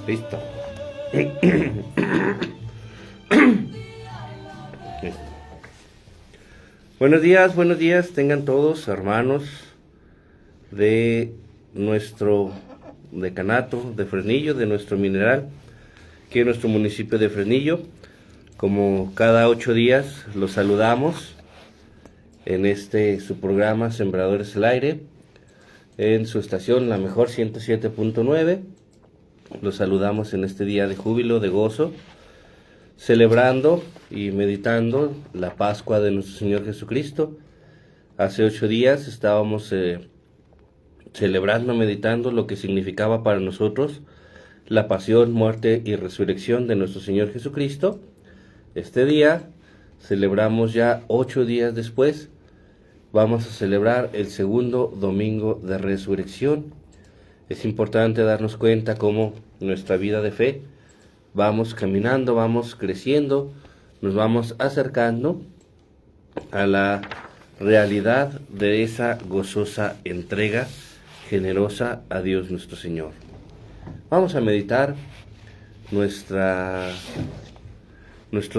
Listo. Buenos días, tengan todos, hermanos de nuestro decanato de Fresnillo, de nuestro mineral, aquí en nuestro municipio de Fresnillo. Como cada 8 días los saludamos en su programa Sembradores al Aire, en su estación La Mejor 107.9. Los saludamos en este día de júbilo, de gozo, celebrando y meditando la Pascua de nuestro Señor Jesucristo. Hace 8 días estábamos celebrando, meditando lo que significaba para nosotros la pasión, muerte y resurrección de nuestro Señor Jesucristo. Este día celebramos ya 8 días después. Vamos a celebrar el segundo domingo de resurrección. Es importante darnos cuenta cómo nuestra vida de fe vamos caminando, vamos creciendo, nos vamos acercando a la realidad de esa gozosa entrega generosa a Dios nuestro Señor. Vamos a meditar nuestro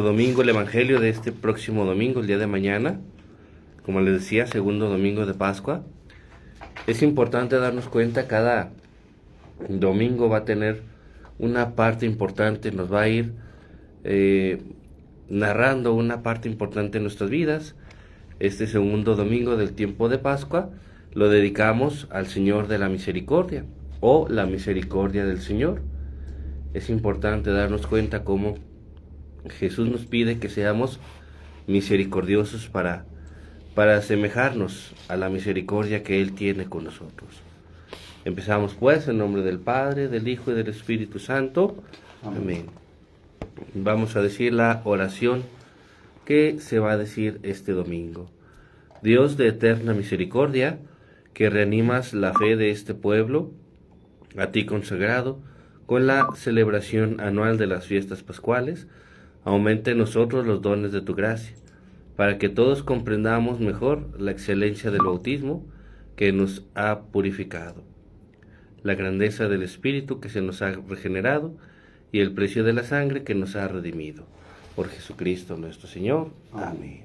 domingo, el Evangelio de este próximo domingo, el día de mañana. Como les decía, segundo domingo de Pascua. Es importante darnos cuenta, cada domingo va a tener una parte importante, nos va a ir narrando una parte importante en nuestras vidas. Este segundo domingo del tiempo de Pascua lo dedicamos al Señor de la Misericordia, o la misericordia del Señor. Es importante darnos cuenta cómo Jesús nos pide que seamos misericordiosos para asemejarnos a la misericordia que Él tiene con nosotros. Empezamos pues en nombre del Padre, del Hijo y del Espíritu Santo. Amén. Vamos a decir la oración que se va a decir este domingo. Dios de eterna misericordia, que reanimas la fe de este pueblo, a ti consagrado, con la celebración anual de las fiestas pascuales, aumenta en nosotros los dones de tu gracia, para que todos comprendamos mejor la excelencia del bautismo que nos ha purificado, la grandeza del Espíritu que se nos ha regenerado y el precio de la sangre que nos ha redimido. Por Jesucristo nuestro Señor. Amén.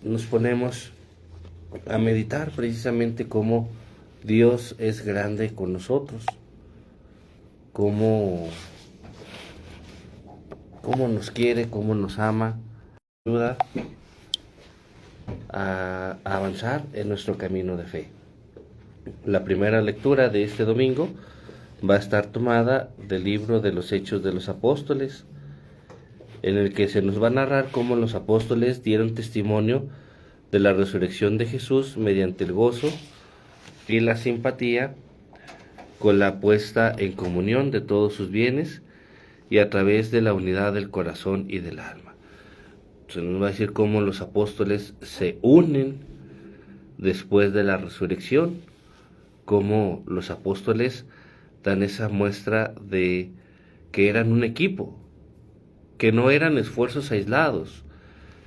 Nos ponemos a meditar precisamente cómo Dios es grande con nosotros, cómo nos quiere, cómo nos ama, ayuda a avanzar en nuestro camino de fe. La primera lectura de este domingo va a estar tomada del libro de los Hechos de los Apóstoles, en el que se nos va a narrar cómo los apóstoles dieron testimonio de la resurrección de Jesús mediante el gozo y la simpatía, con la puesta en comunión de todos sus bienes y a través de la unidad del corazón y del alma. Se nos va a decir cómo los apóstoles se unen después de la resurrección, cómo los apóstoles dan esa muestra de que eran un equipo, que no eran esfuerzos aislados,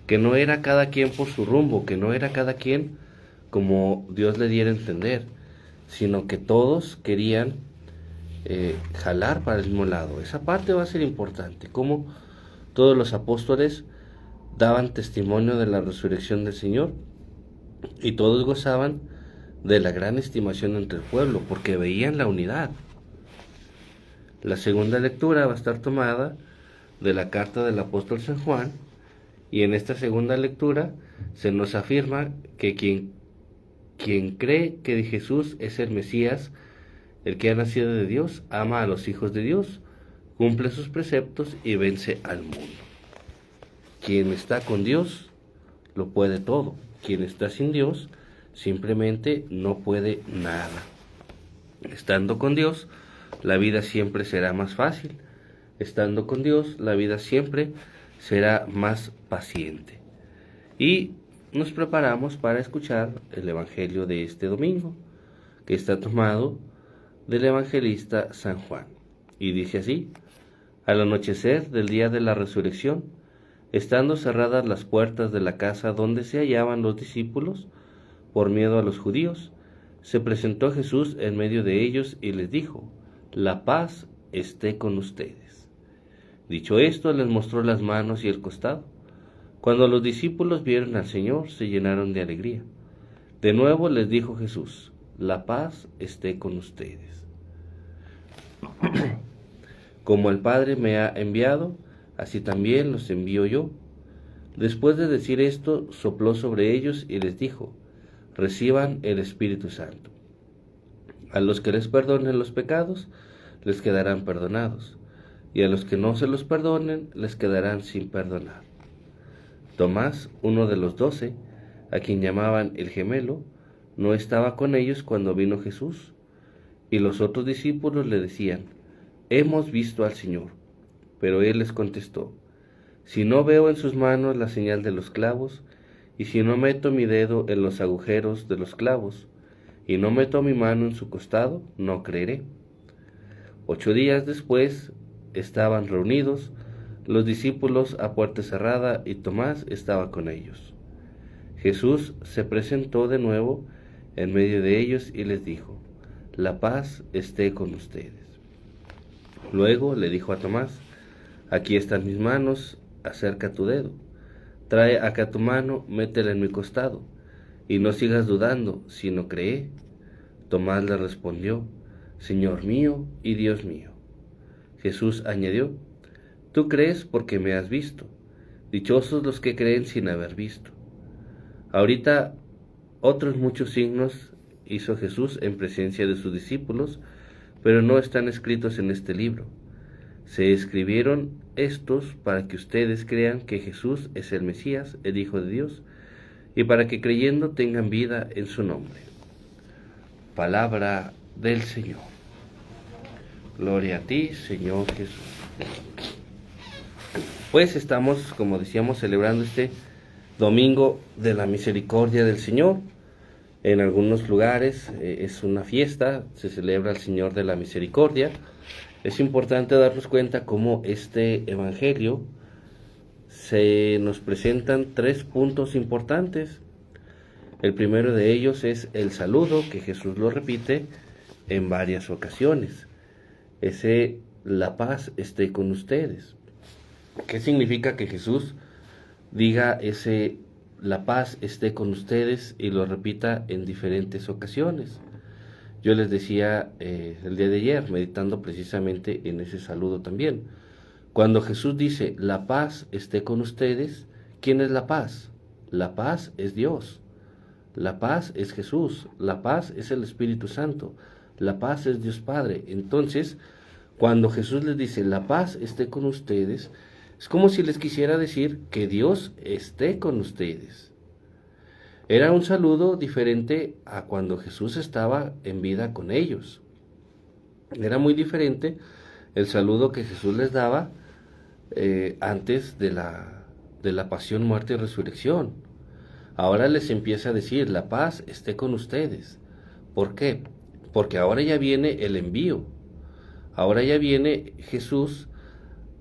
que no era cada quien por su rumbo, que no era cada quien como Dios le diera a entender, sino que todos querían jalar para el mismo lado. Esa parte va a ser importante, cómo todos los apóstoles daban testimonio de la resurrección del Señor y todos gozaban de la gran estimación entre el pueblo, porque veían la unidad. La segunda lectura va a estar tomada de la carta del apóstol San Juan, y en esta segunda lectura se nos afirma que quien cree que Jesús es el Mesías, el que ha nacido de Dios, ama a los hijos de Dios, cumple sus preceptos y vence al mundo. Quien está con Dios lo puede todo. Quien está sin Dios simplemente no puede nada. Estando con Dios, la vida siempre será más fácil. Estando con Dios, la vida siempre será más paciente. Y nos preparamos para escuchar el Evangelio de este domingo, que está tomado del evangelista San Juan. Y dice así: al anochecer del día de la resurrección, estando cerradas las puertas de la casa donde se hallaban los discípulos, por miedo a los judíos, se presentó Jesús en medio de ellos y les dijo: la paz esté con ustedes. Dicho esto, les mostró las manos y el costado. Cuando los discípulos vieron al Señor, se llenaron de alegría. De nuevo les dijo Jesús: la paz esté con ustedes. Como el Padre me ha enviado, así también los envío yo. Después de decir esto, sopló sobre ellos y les dijo: reciban el Espíritu Santo. A los que les perdonen los pecados, les quedarán perdonados, y a los que no se los perdonen, les quedarán sin perdonar. Tomás, uno de los 12, a quien llamaban el gemelo, no estaba con ellos cuando vino Jesús, y los otros discípulos le decían: hemos visto al Señor. Pero él les contestó: si no veo en sus manos la señal de los clavos, y si no meto mi dedo en los agujeros de los clavos, y no meto mi mano en su costado, no creeré. 8 días después estaban reunidos los discípulos a puerta cerrada, y Tomás estaba con ellos. Jesús se presentó de nuevo en medio de ellos y les dijo: la paz esté con ustedes. Luego le dijo a Tomás: aquí están mis manos, acerca tu dedo. Trae acá tu mano, métela en mi costado, y no sigas dudando, sino cree. Tomás le respondió: Señor mío y Dios mío. Jesús añadió: tú crees porque me has visto. Dichosos los que creen sin haber visto. Ahorita otros muchos signos hizo Jesús en presencia de sus discípulos, pero no están escritos en este libro. Se escribieron estos para que ustedes crean que Jesús es el Mesías, el Hijo de Dios, y para que creyendo tengan vida en su nombre. Palabra del Señor. Gloria a ti, Señor Jesús. Pues estamos, como decíamos, celebrando este Domingo de la Misericordia del Señor. En algunos lugares es una fiesta, se celebra el Señor de la Misericordia. Es importante darnos cuenta cómo este evangelio se nos presentan 3 puntos importantes. El primero de ellos es el saludo, que Jesús lo repite en varias ocasiones. La paz esté con ustedes. ¿Qué significa que Jesús diga la paz esté con ustedes y lo repita en diferentes ocasiones? Yo les decía el día de ayer, meditando precisamente en ese saludo también. Cuando Jesús dice, la paz esté con ustedes, ¿quién es la paz? La paz es Dios. La paz es Jesús. La paz es el Espíritu Santo. La paz es Dios Padre. Entonces, cuando Jesús les dice, la paz esté con ustedes, es como si les quisiera decir que Dios esté con ustedes. Era un saludo diferente a cuando Jesús estaba en vida con ellos. Era muy diferente el saludo que Jesús les daba antes de la pasión, muerte y resurrección. Ahora les empieza a decir, la paz esté con ustedes. ¿Por qué? Porque ahora ya viene el envío. Ahora ya viene Jesús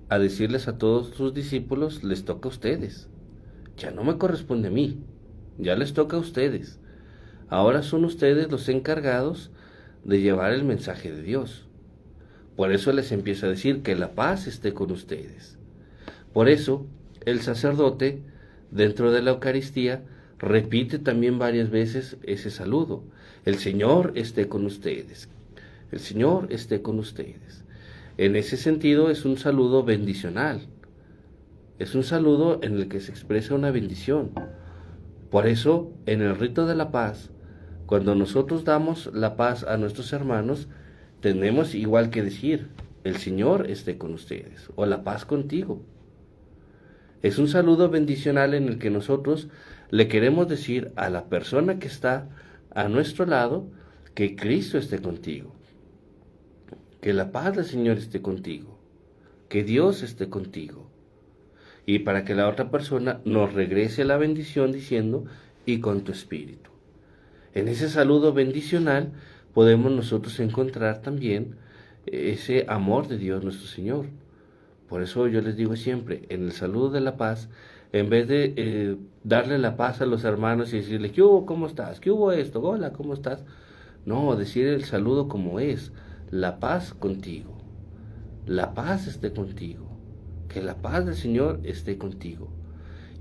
a decirles a todos sus discípulos, les toca a ustedes. Ya no me corresponde a mí. Ya les toca a ustedes. Ahora son ustedes los encargados de llevar el mensaje de Dios. Por eso les empieza a decir que la paz esté con ustedes. Por eso el sacerdote, dentro de la Eucaristía, repite también varias veces ese saludo. El Señor esté con ustedes. El Señor esté con ustedes. En ese sentido es un saludo bendicional. Es un saludo en el que se expresa una bendición. Por eso, en el rito de la paz, cuando nosotros damos la paz a nuestros hermanos, tenemos igual que decir, el Señor esté con ustedes, o la paz contigo. Es un saludo bendicional en el que nosotros le queremos decir a la persona que está a nuestro lado, que Cristo esté contigo, que la paz del Señor esté contigo, que Dios esté contigo. Y para que la otra persona nos regrese la bendición diciendo, y con tu espíritu. En ese saludo bendicional podemos nosotros encontrar también ese amor de Dios nuestro Señor. Por eso yo les digo siempre, en el saludo de la paz, en vez de darle la paz a los hermanos y decirle, ¿qué hubo? ¿Cómo estás? ¿Qué hubo esto? Hola, ¿cómo estás? No, decir el saludo como es, la paz contigo, la paz esté contigo, que la paz del Señor esté contigo.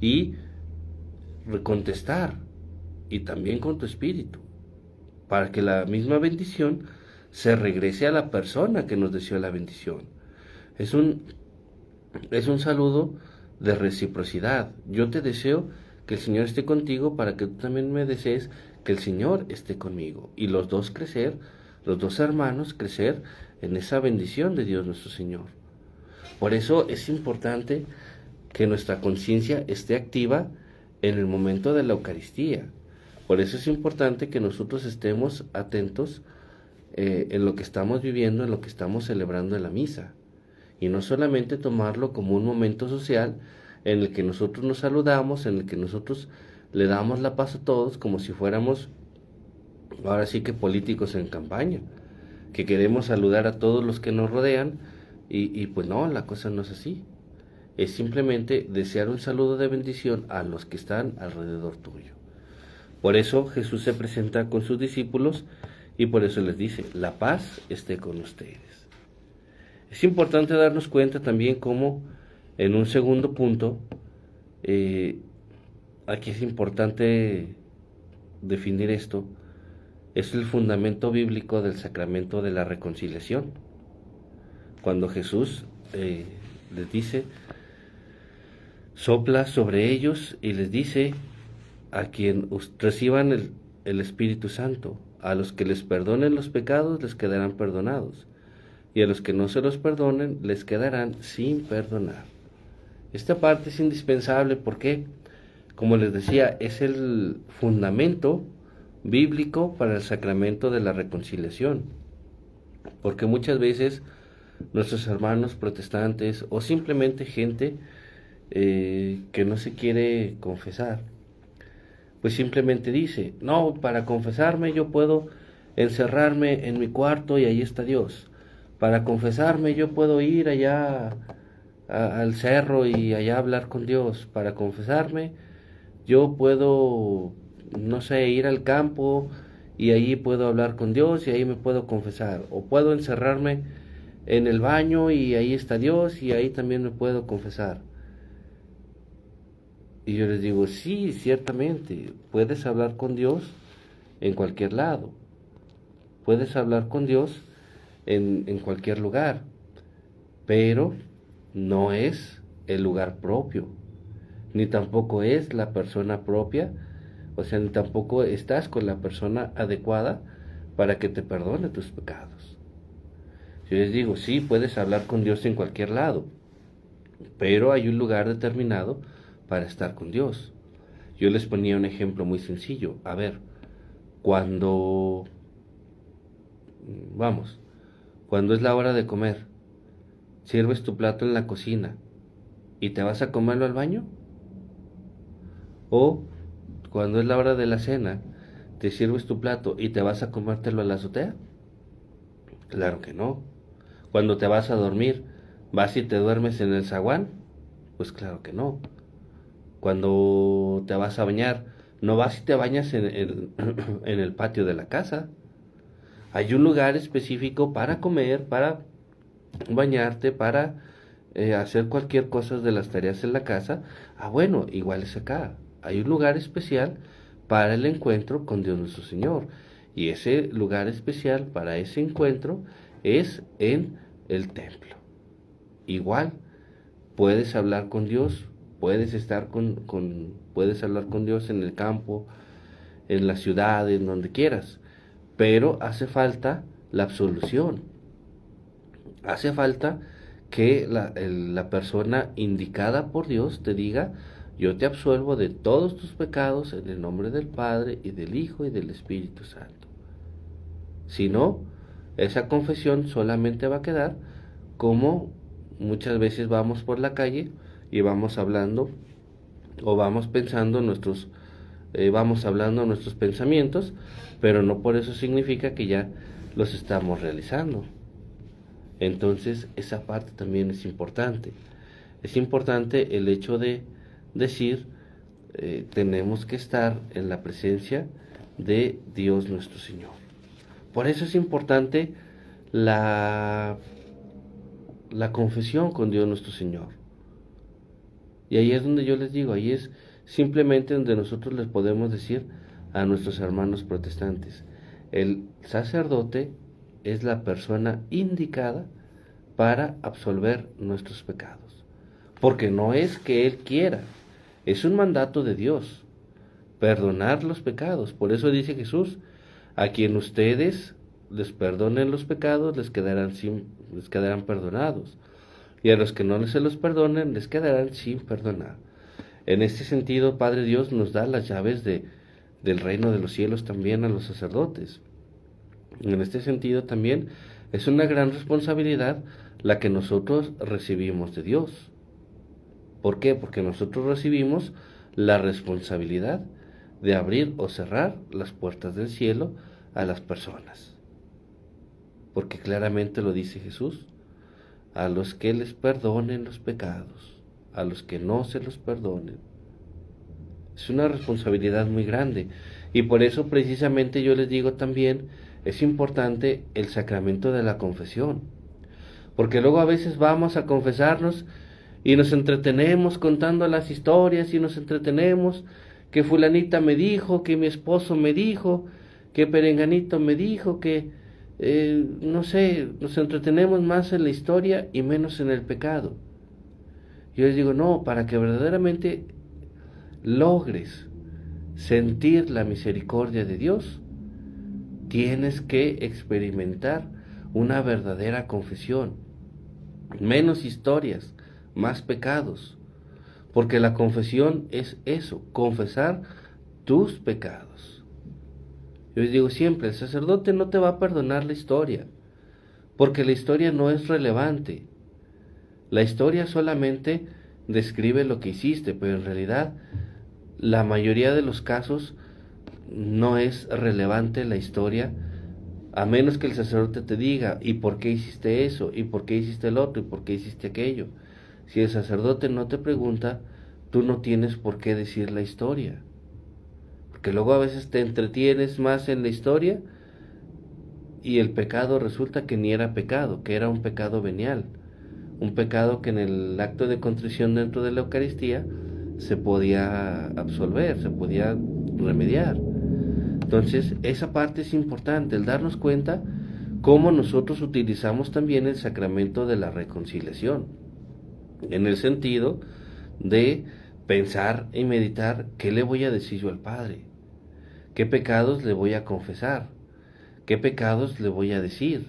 Y contestar, y también con tu espíritu, para que la misma bendición se regrese a la persona que nos deseó la bendición. Es un, es un saludo de reciprocidad. Yo te deseo que el Señor esté contigo para que tú también me desees que el Señor esté conmigo. Y los dos crecer, los dos hermanos crecer en esa bendición de Dios nuestro Señor. Por eso es importante que nuestra conciencia esté activa en el momento de la Eucaristía. Por eso es importante que nosotros estemos atentos en lo que estamos viviendo, en lo que estamos celebrando en la misa. Y no solamente tomarlo como un momento social en el que nosotros nos saludamos, en el que nosotros le damos la paz a todos como si fuéramos, ahora sí que políticos en campaña, que queremos saludar a todos los que nos rodean y pues no, la cosa no es así. Es simplemente desear un saludo de bendición a los que están alrededor tuyo. Por eso Jesús se presenta con sus discípulos y por eso les dice, la paz esté con ustedes. Es importante darnos cuenta también cómo, en un segundo punto, aquí es importante definir esto, es el fundamento bíblico del sacramento de la reconciliación. Cuando Jesús les dice, sopla sobre ellos y les dice, a quien reciban el Espíritu Santo, a los que les perdonen los pecados les quedarán perdonados, y a los que no se los perdonen les quedarán sin perdonar. Esta parte es indispensable porque, como les decía, es el fundamento bíblico para el sacramento de la reconciliación. Porque muchas veces nuestros hermanos protestantes o simplemente gente que no se quiere confesar, pues simplemente dice, no, para confesarme yo puedo encerrarme en mi cuarto y ahí está Dios. Para confesarme yo puedo ir allá al cerro y allá hablar con Dios. Para confesarme yo puedo, no sé, ir al campo y ahí puedo hablar con Dios y ahí me puedo confesar. O puedo encerrarme en el baño y ahí está Dios y ahí también me puedo confesar. Y yo les digo, sí, ciertamente, puedes hablar con Dios en cualquier lado. Puedes hablar con Dios en cualquier lugar, pero no es el lugar propio, ni tampoco es la persona propia, o sea, ni tampoco estás con la persona adecuada para que te perdone tus pecados. Yo les digo, sí, puedes hablar con Dios en cualquier lado, pero hay un lugar determinado para estar con Dios. Yo les ponía un ejemplo muy sencillo. A ver, cuando cuando es la hora de comer, sirves tu plato en la cocina y te vas a comerlo al baño. O cuando es la hora de la cena, te sirves tu plato y te vas a comértelo a la azotea. Claro que no. Cuando te vas a dormir, ¿vas y te duermes en el zaguán? Pues claro que no. Cuando te vas a bañar, no vas y te bañas en el patio de la casa. Hay un lugar específico para comer, para bañarte, para hacer cualquier cosa de las tareas en la casa. Bueno, igual es acá. Hay un lugar especial para el encuentro con Dios nuestro Señor. Y ese lugar especial para ese encuentro es en el templo. Igual, puedes hablar con Dios, puedes estar puedes hablar con Dios en el campo, en la ciudad, en donde quieras, pero hace falta la absolución. Hace falta que la persona indicada por Dios te diga, yo te absuelvo de todos tus pecados en el nombre del Padre y del Hijo y del Espíritu Santo. Si no, esa confesión solamente va a quedar como muchas veces vamos por la calle y vamos hablando o vamos pensando vamos hablando nuestros pensamientos, pero no por eso significa que ya los estamos realizando. Entonces esa parte también es importante. Es importante el hecho de decir, tenemos que estar en la presencia de Dios nuestro Señor. Por eso es importante la confesión con Dios nuestro Señor. Y ahí es donde yo les digo, ahí es simplemente donde nosotros les podemos decir a nuestros hermanos protestantes, el sacerdote es la persona indicada para absolver nuestros pecados. Porque no es que Él quiera, es un mandato de Dios, perdonar los pecados. Por eso dice Jesús, a quien ustedes les perdonen los pecados, les quedarán perdonados. Y a los que no se los perdonen, les quedarán sin perdonar. En este sentido, Padre Dios nos da las llaves del reino de los cielos también a los sacerdotes. En este sentido también es una gran responsabilidad la que nosotros recibimos de Dios. ¿Por qué? Porque nosotros recibimos la responsabilidad de abrir o cerrar las puertas del cielo a las personas. Porque claramente lo dice Jesús, a los que les perdonen los pecados, a los que no se los perdonen. Es una responsabilidad muy grande. Y por eso precisamente yo les digo también, es importante el sacramento de la confesión. Porque luego a veces vamos a confesarnos y nos entretenemos contando las historias y nos entretenemos que fulanita me dijo, que mi esposo me dijo, que perenganito me dijo, que no sé, nos entretenemos más en la historia y menos en el pecado. Yo les digo, no, para que verdaderamente logres sentir la misericordia de Dios, tienes que experimentar una verdadera confesión, menos historias, más pecados, porque la confesión es eso, confesar tus pecados. Yo les digo siempre, el sacerdote no te va a perdonar la historia, porque la historia no es relevante. La historia solamente describe lo que hiciste, pero en realidad la mayoría de los casos no es relevante la historia, a menos que el sacerdote te diga, ¿y por qué hiciste eso? ¿Y por qué hiciste el otro? ¿Y por qué hiciste aquello? Si el sacerdote no te pregunta, tú no tienes por qué decir la historia. Porque luego a veces te entretienes más en la historia y el pecado resulta que ni era pecado, que era un pecado venial. Un pecado que en el acto de contrición dentro de la Eucaristía se podía absolver, se podía remediar. Entonces, esa parte es importante, el darnos cuenta cómo nosotros utilizamos también el sacramento de la reconciliación, en el sentido de pensar y meditar qué le voy a decir yo al Padre, qué pecados le voy a confesar, qué pecados le voy a decir.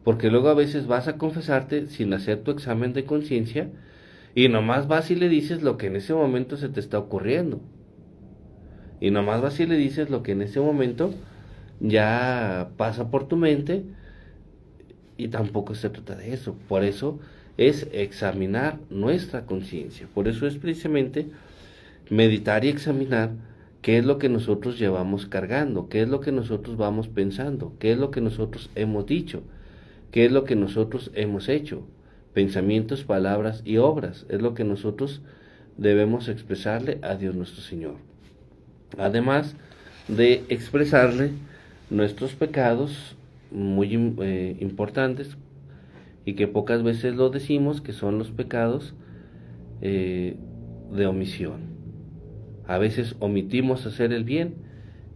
Porque luego a veces vas a confesarte sin hacer tu examen de conciencia y nomás vas y le dices lo que en ese momento se te está ocurriendo. Y nomás vas y le dices lo que en ese momento ya pasa por tu mente y tampoco se trata de eso. Por eso es examinar nuestra conciencia. Por eso es precisamente meditar y examinar qué es lo que nosotros llevamos cargando, qué es lo que nosotros vamos pensando, qué es lo que nosotros hemos dicho, qué es lo que nosotros hemos hecho. Pensamientos, palabras y obras es lo que nosotros debemos expresarle a Dios nuestro Señor. Además de expresarle nuestros pecados muy importantes y que pocas veces lo decimos, que son los pecados de omisión. A veces omitimos hacer el bien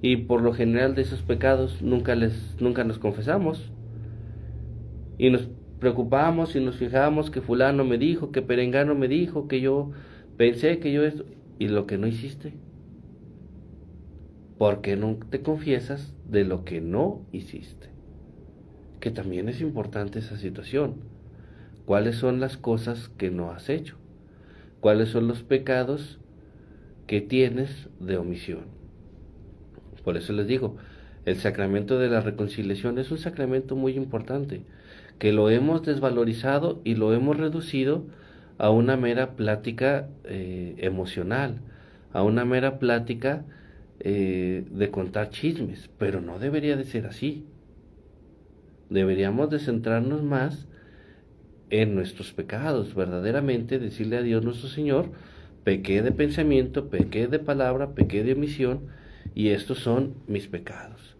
y por lo general de esos pecados nunca nos confesamos y nos preocupamos y nos fijamos que fulano me dijo, que perengano me dijo, que yo pensé, que yo esto, y lo que no hiciste. ¿Por qué no te confiesas de lo que no hiciste? Que también es importante esa situación. ¿Cuáles son las cosas que no has hecho? ¿Cuáles son los pecados que tienes de omisión? Por eso les digo, el sacramento de la reconciliación es un sacramento muy importante, que lo hemos desvalorizado y lo hemos reducido a una mera plática emocional, a una mera plática de contar chismes, pero no debería de ser así. Deberíamos de centrarnos más en nuestros pecados, verdaderamente decirle a Dios nuestro Señor, pequé de pensamiento, pequé de palabra, pequé de omisión, y estos son mis pecados.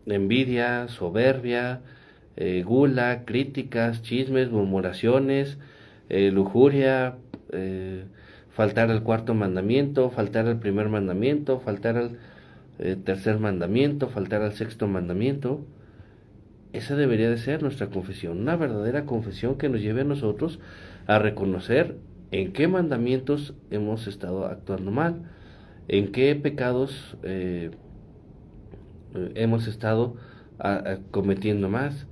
envidia, soberbia, gula, críticas, chismes, murmuraciones, lujuria, faltar al cuarto mandamiento, faltar al primer mandamiento, faltar al tercer mandamiento, faltar al sexto mandamiento. Esa debería de ser nuestra confesión, una verdadera confesión que nos lleve a nosotros a reconocer en qué mandamientos hemos estado actuando mal, en qué pecados hemos estado cometiendo más.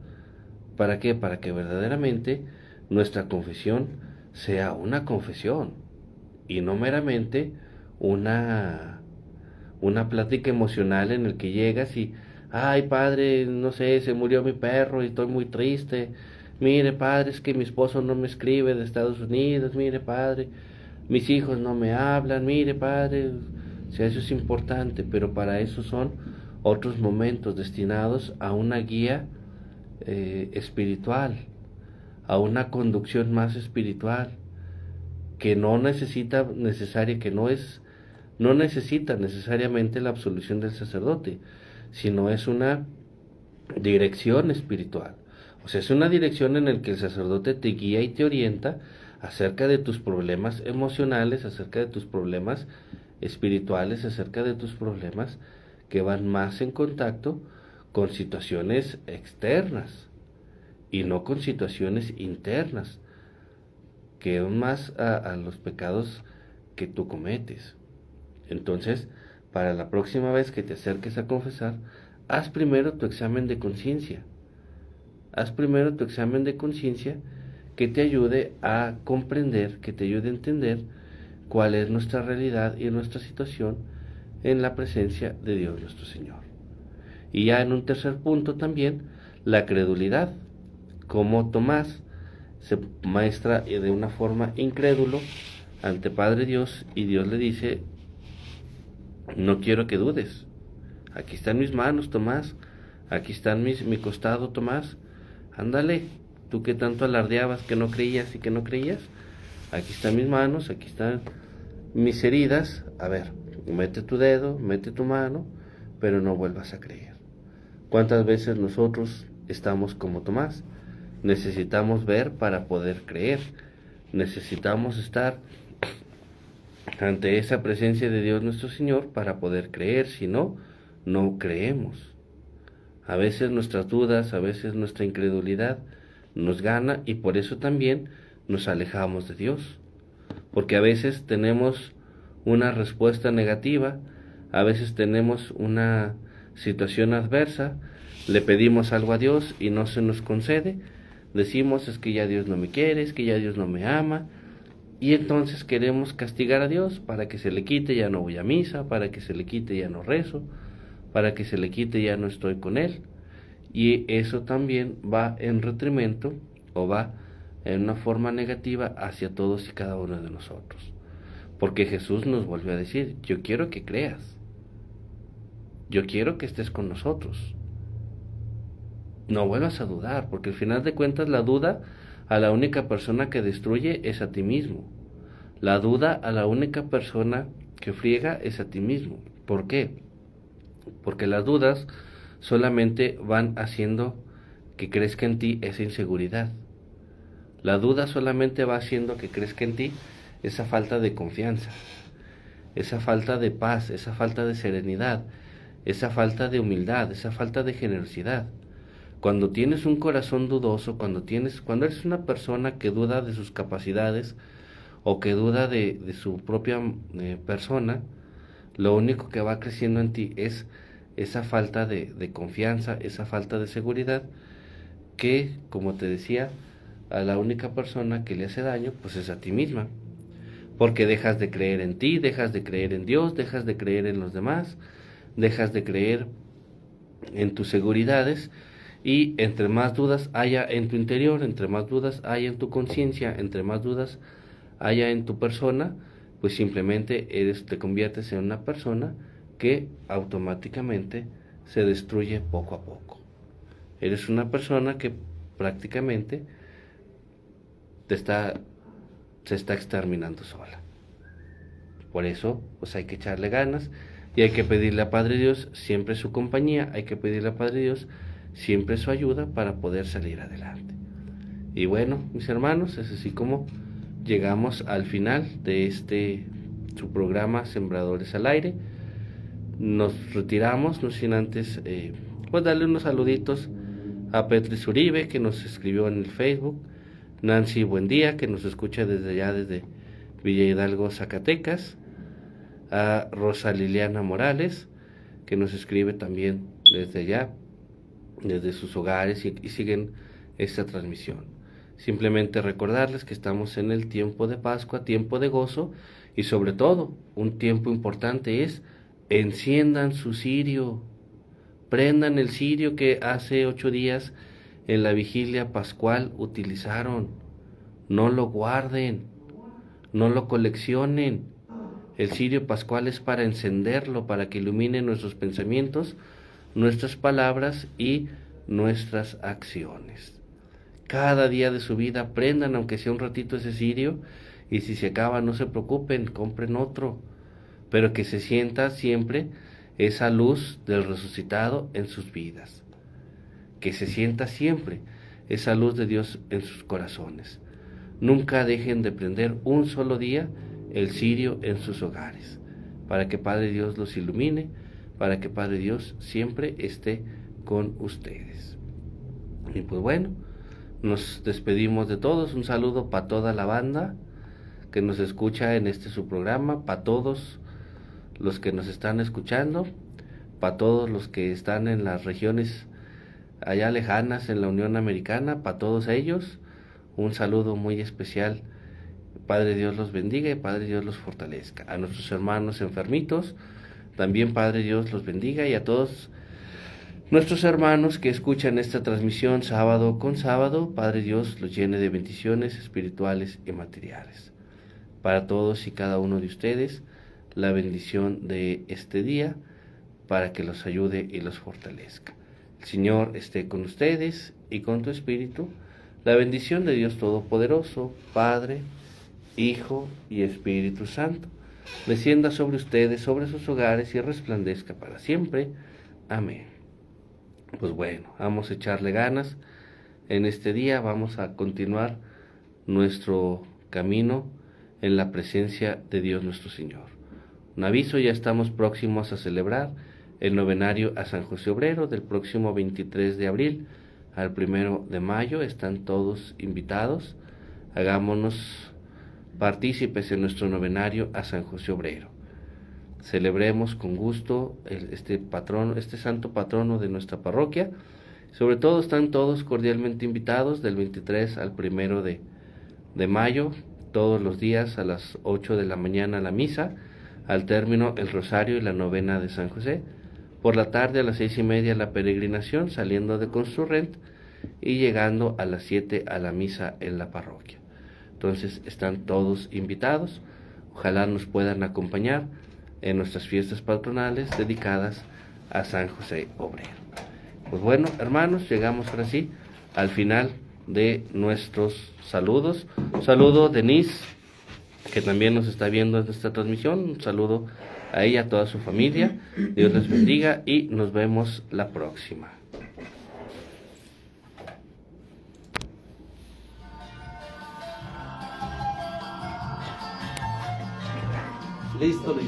¿Para qué? Para que verdaderamente nuestra confesión sea una confesión y no meramente una, una plática emocional en el que llegas y, ay padre, no sé, se murió mi perro y estoy muy triste. Mire padre, es que mi esposo no me escribe de Estados Unidos. Mire padre, mis hijos no me hablan. Mire padre, o sea, eso es importante, pero para eso son otros momentos destinados a una guía espiritual, a una conducción más espiritual, que no necesita necesaria, que no necesita necesariamente la absolución del sacerdote, sino es una dirección espiritual. O sea, es una dirección en la que el sacerdote te guía y te orienta acerca de tus problemas emocionales, acerca de tus problemas espirituales, acerca de tus problemas que van más en contacto con situaciones externas y no con situaciones internas, que van más a los pecados que tú cometes. Entonces, para la próxima vez que te acerques a confesar, haz primero tu examen de conciencia. Haz primero tu examen de conciencia que te ayude a comprender, que te ayude a entender cuál es nuestra realidad y nuestra situación en la presencia de Dios nuestro Señor. Y ya en un tercer punto también, la credulidad. Como Tomás se muestra de una forma incrédulo ante Padre Dios y Dios le dice, no quiero que dudes. Aquí están mis manos, Tomás. Aquí están mi costado, Tomás. Ándale, tú que tanto alardeabas que no creías y que no creías. Aquí están mis manos, aquí están mis heridas. A ver, mete tu dedo, mete tu mano, pero no vuelvas a creer. ¿Cuántas veces nosotros estamos como Tomás? Necesitamos ver para poder creer. Necesitamos estar ante esa presencia de Dios nuestro Señor para poder creer. Si no, no creemos. A veces nuestras dudas, a veces nuestra incredulidad nos gana y por eso también nos alejamos de Dios. Porque a veces tenemos una respuesta negativa, a veces tenemos una situación adversa, le pedimos algo a Dios y no se nos concede, decimos es que ya Dios no me quiere, es que ya Dios no me ama, y entonces queremos castigar a Dios para que se le quite, ya no voy a misa, para que se le quite, ya no rezo, para que se le quite, ya no estoy con Él. Y eso también va en detrimento o va en una forma negativa hacia todos y cada uno de nosotros. Porque Jesús nos volvió a decir, yo quiero que creas, yo quiero que estés con nosotros. No vuelvas a dudar, porque al final de cuentas la duda a la única persona que destruye es a ti mismo. La duda a la única persona que friega es a ti mismo. ¿Por qué? Porque las dudas solamente van haciendo que crezca en ti esa inseguridad. La duda solamente va haciendo que crezca en ti esa falta de confianza, esa falta de paz, esa falta de serenidad, esa falta de humildad, esa falta de generosidad. Cuando tienes un corazón dudoso, cuando eres una persona que duda de sus capacidades o que duda de su propia persona, lo único que va creciendo en ti es esa falta de confianza, esa falta de seguridad que, como te decía, a la única persona que le hace daño, pues es a ti misma. Porque dejas de creer en ti, dejas de creer en Dios, dejas de creer en los demás, dejas de creer en tus seguridades y entre más dudas haya en tu interior, entre más dudas haya en tu conciencia, entre más dudas haya en tu persona, pues simplemente te conviertes en una persona que automáticamente se destruye poco a poco. Eres una persona que prácticamente se está exterminando sola. Por eso, pues hay que echarle ganas Y hay que pedirle a Padre Dios siempre su compañía, hay que pedirle a Padre Dios siempre su ayuda para poder salir adelante. Y bueno, mis hermanos, es así como llegamos al final de su programa Sembradores al Aire. Nos retiramos, no sin antes pues darle unos saluditos a Petris Uribe, que nos escribió en el Facebook, Nancy Buendía, que nos escucha desde allá, desde Villa Hidalgo, Zacatecas, a Rosa Liliana Morales, que nos escribe también desde allá, desde sus hogares, y siguen esta transmisión. Simplemente recordarles que estamos en el tiempo de Pascua, tiempo de gozo, y sobre todo, un tiempo importante es: enciendan su cirio, prendan el cirio que hace 8 días en la vigilia pascual utilizaron. No lo guarden, no lo coleccionen. El cirio pascual es para encenderlo, para que ilumine nuestros pensamientos, nuestras palabras y nuestras acciones. Cada día de su vida prendan, aunque sea un ratito, ese cirio, y si se acaba, no se preocupen, compren otro, pero que se sienta siempre esa luz del resucitado en sus vidas, que se sienta siempre esa luz de Dios en sus corazones. Nunca dejen de prender un solo día el cirio en sus hogares, para que Padre Dios los ilumine, para que Padre Dios siempre esté con ustedes. Y pues bueno, nos despedimos de todos. Un saludo para toda la banda que nos escucha en su programa, para todos los que nos están escuchando, para todos los que están en las regiones allá lejanas en la Unión Americana, para todos ellos, un saludo muy especial. Padre Dios los bendiga y Padre Dios los fortalezca. A nuestros hermanos enfermitos, también Padre Dios los bendiga, y a todos nuestros hermanos que escuchan esta transmisión sábado con sábado, Padre Dios los llene de bendiciones espirituales y materiales. Para todos y cada uno de ustedes, la bendición de este día, para que los ayude y los fortalezca. El Señor esté con ustedes y con tu espíritu. La bendición de Dios Todopoderoso, Padre, Hijo y Espíritu Santo, descienda sobre ustedes, sobre sus hogares, y resplandezca para siempre. Amén. Pues bueno, vamos a echarle ganas en este día, vamos a continuar nuestro camino en la presencia de Dios nuestro Señor. Un aviso: ya estamos próximos a celebrar el novenario a San José Obrero del próximo 23 de abril al 1 de mayo. Están todos invitados. Hagámonos partícipes en nuestro novenario a San José Obrero. Celebremos con gusto este santo patrono de nuestra parroquia. Sobre todo, están todos cordialmente invitados del 23 al 1 de mayo, todos los días a las 8 de la mañana la misa, al término el rosario y la novena de San José. Por la tarde a las 6:30 la peregrinación, saliendo de Consurrent y llegando a las 7 a la misa en la parroquia. Entonces están todos invitados. Ojalá nos puedan acompañar en nuestras fiestas patronales dedicadas a San José Obrero. Pues bueno, hermanos, llegamos ahora sí al final de nuestros saludos. Un saludo a Denise, que también nos está viendo en esta transmisión. Un saludo a ella, a toda su familia. Dios les bendiga y nos vemos la próxima. Listo.